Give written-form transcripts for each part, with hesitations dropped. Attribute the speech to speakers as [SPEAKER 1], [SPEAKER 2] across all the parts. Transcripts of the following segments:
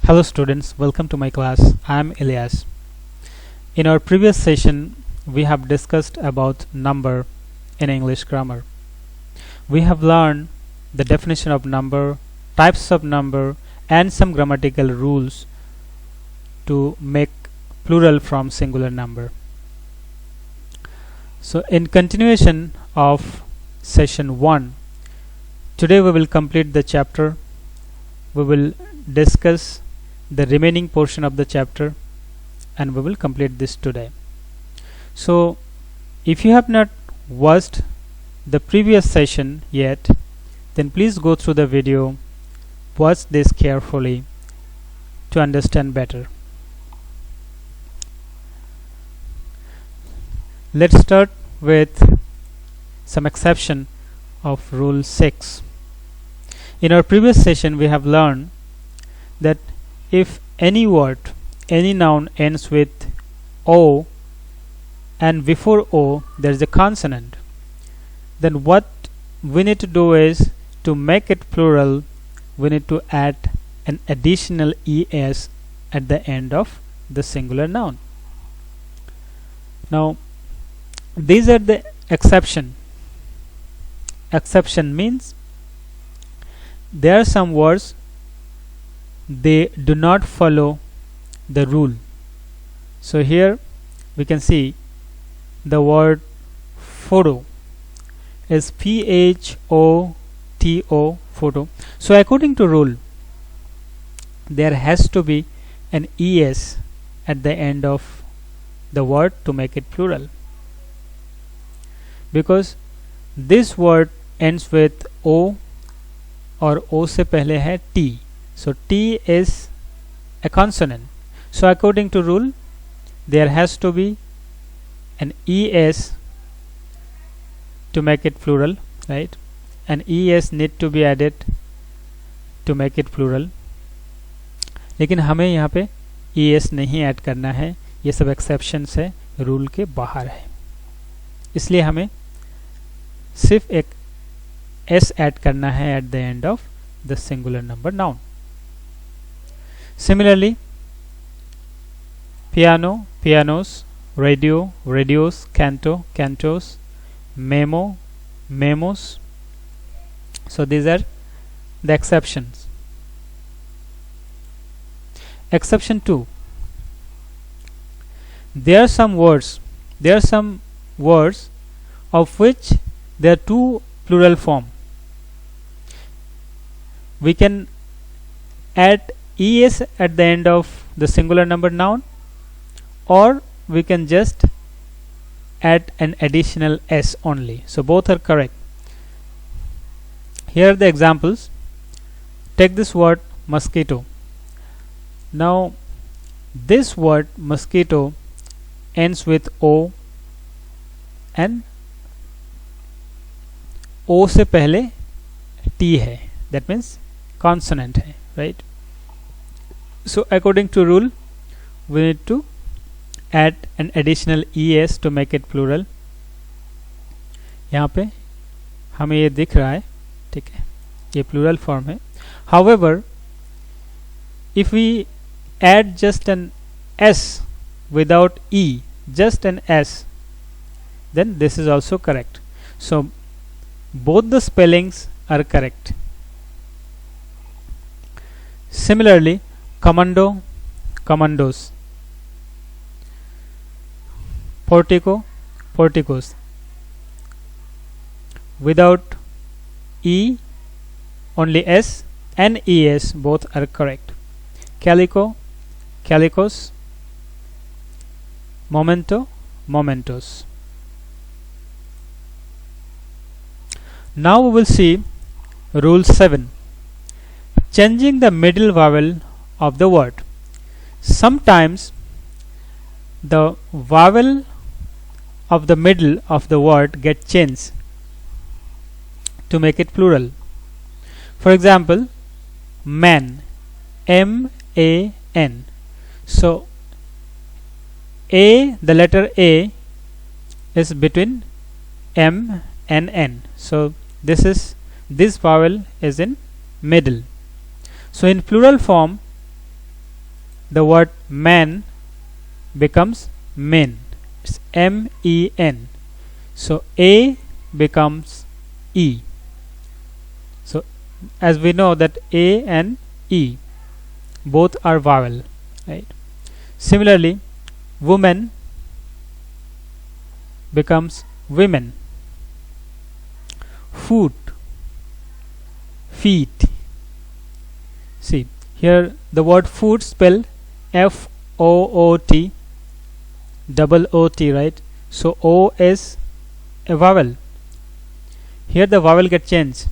[SPEAKER 1] Hello students, welcome to my class. I am Elias. In our previous session, we have discussed about number in English grammar. We have learned the definition of number, types of number, and some grammatical rules to make plural from singular number. So in continuation of session 1, today we will complete the chapter. We will discuss the remaining portion of the chapter and we will complete this today. So if you have not watched the previous session yet, then please go through the video, watch this carefully to understand better. Let's start with some exception of rule 6. In our previous session we have learned that if any word, any noun ends with O and before O there is a consonant, then what we need to do is to make it plural, we need to add an additional ES at the end of the singular noun. Now these are the exception. Exception means there are some words they do not follow the rule. So here we can see the word photo is PHOTO, photo. So according to rule there has to be an ES at the end of the word to make it plural, because this word ends with O और O से पहले है T. So T is a consonant. So according to rule there has to be an ES to make it plural, right? An ES need to be added to make it plural. लेकिन हमें यहाँ पे ES नहीं add करना है, ये सब exceptions है, रूल के बाहर है, इसलिए हमें सिर्फ एक S ऐड करना है at the end of the singular number noun. Similarly, piano, pianos, radio, radios, canto, cantos, memo, memos. So these are the exceptions. Exception 2. There are some words of which there are two plural form. We can add ES at the end of the singular number noun, or we can just add an additional S only. So both are correct. Here are the examples. Take this word mosquito. Now this word mosquito ends with O and O से पहले T है, that means consonant है, right? So according to rule we need to add an additional ES to make it plural. यहाँ पे हमें ये दिख रहा है, ठीक है, ये plural form है. However, if we add just an S without E, just an S, then this is also correct. So both the spellings are correct. Similarly, commando, commandos, portico, porticos. Without E, only S and ES, both are correct. Calico, calicos, momento, momentos. Now we will see rule 7. Changing the middle vowel of the word. Sometimes the vowel of the middle of the word get changed to make it plural. For example, man, M-A-N. So A, the letter A is between M and N. So this vowel is in middle. So in plural form the word man becomes men. It's M-E-N. So A becomes E. So as we know that A and E both are vowel, right? Similarly, woman becomes women. Foot, feet. See here the word foot spelled F-O-O-T, double O-T, right? So O is a vowel. Here the vowel get changed,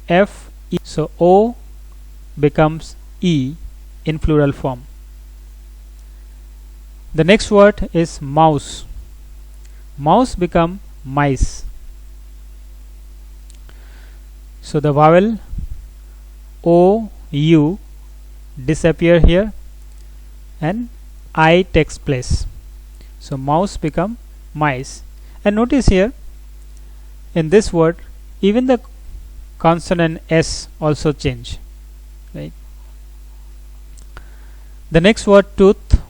[SPEAKER 1] F E, so O becomes E in plural form. The next word is mouse. Mouse become mice. So the vowel O U disappear here and I takes place. So mouse become mice. And notice here in this word even the consonant S also change, right? The next word tooth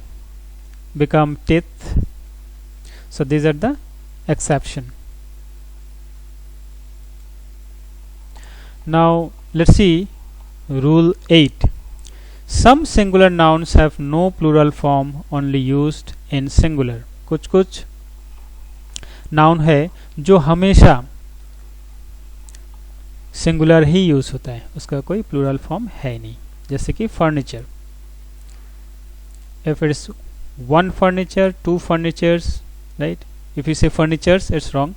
[SPEAKER 1] become teeth. So these are the exception. Now let's see rule 8. Some singular nouns have no plural form, only used in singular. कुछ कुछ noun है जो हमेशा singular ही use होता है, उसका कोई plural form है नहीं. जैसे कि furniture, if it is one furniture, two furnitures, right? If you say furnitures, it's wrong.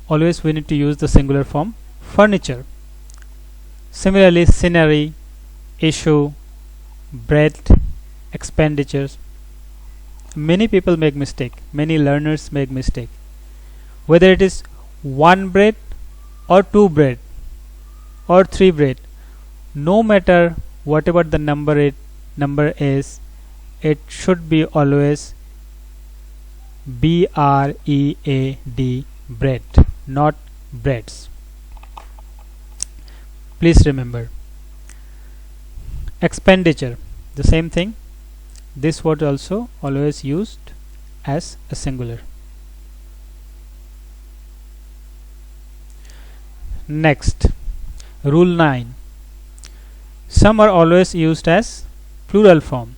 [SPEAKER 1] Always we need to use the singular form furniture. Similarly, scenery, issue, bread, expenditures. Many people make mistake, many learners make mistake, whether it is one bread or two bread or three bread. No matter whatever the number is, it should be always B-R-E-A-D, bread, not breads. Please remember. Expenditure, the same thing. This word also always used as a singular. Next, rule 9. Some are always used as plural form.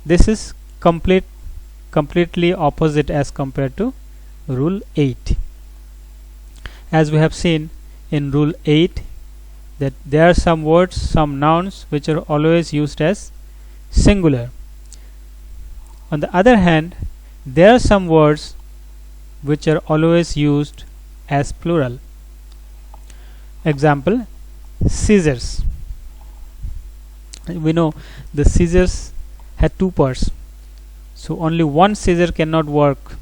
[SPEAKER 1] This is completely opposite as compared to rule 8. As we have seen in rule 8 that there are some words, some nouns which are always used as singular. On the other hand, there are some words which are always used as plural. Example, scissors. We know the scissors had two parts, so only one scissor cannot work,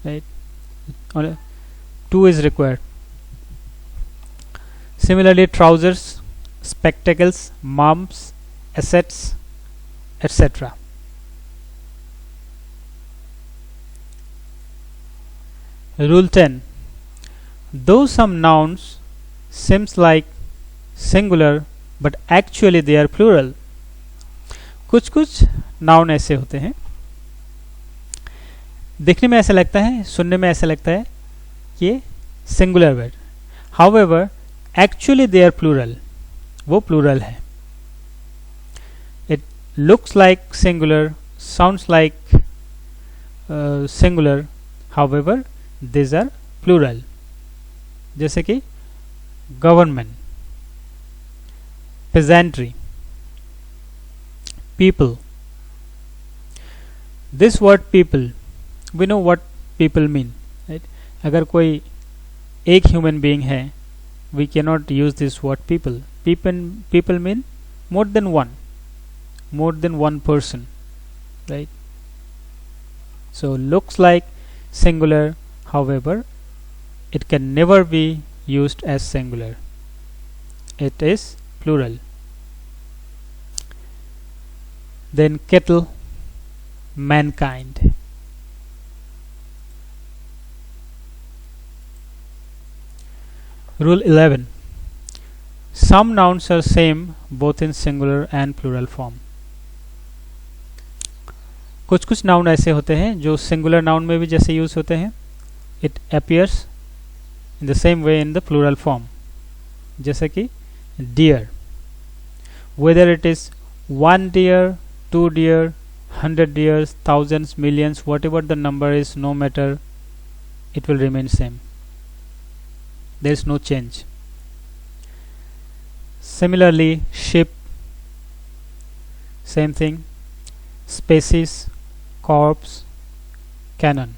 [SPEAKER 1] right? Only two is required. Similarly, trousers, spectacles, mums, assets, etc. Rule 10. Though some nouns seems like singular but actually they are plural. कुछ कुछ noun ऐसे होते हैं, देखने में ऐसा लगता है, सुनने में ऐसा लगता है ये singular word, however actually they are plural, वो प्लूरल है. It looks like singular, sounds like singular, however these are plural. जैसे कि government, peasantry, people. This word people, we know what people mean, right? अगर कोई एक human being है, we cannot use this word people. People mean more than one person, right? So looks like singular, however it can never be used as singular, it is plural. Then kettle, mankind. Rule 11. Some nouns are same both in singular and plural form. कुछ कुछ noun ऐसे होते हैं जो singular noun में भी जैसे use होते हैं, it appears in the same way in the plural form. जैसे कि deer, whether it is 1 deer, 2 deer, 100 deers, thousands, millions, whatever the number is, no matter, it will remain same. There is no change. Similarly, ship, same thing. Species, corpse, cannon.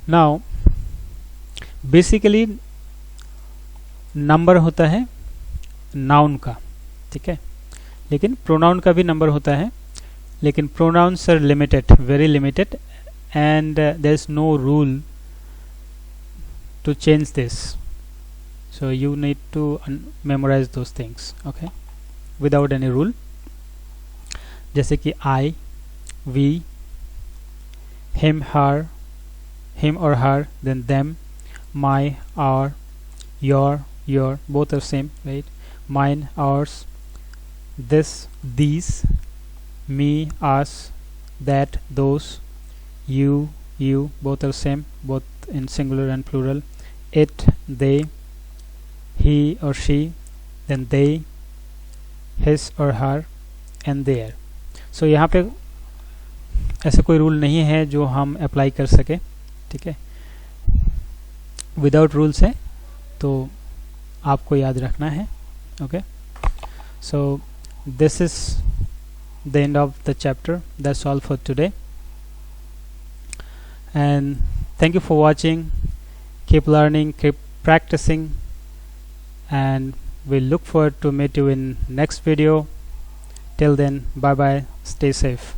[SPEAKER 1] Now basically number होता है noun का, ठीक है, लेकिन pronoun का भी number होता है, लेकिन pronouns are limited, very limited, and there is no rule to change this, so you need to memorize those things, okay, without any rule. जैसे कि I, we, him, her, him or her, then them, my, our, your, both are same, right? Mine, ours, this, these, me, us, that, those, you, both are same, both in singular and plural. It, they, he or she, then they, his or her, and their. So यहाँ पे ऐसा कोई rule नहीं है जो हम apply कर सके, ठीक है, विदाउट रूल्स है, तो आपको याद रखना है, okay. So this is the end of the chapter. That's all for today, and thank you for watching. Keep learning, keep practicing, and we'll look forward to meet you in next video. Till then, bye bye, stay safe.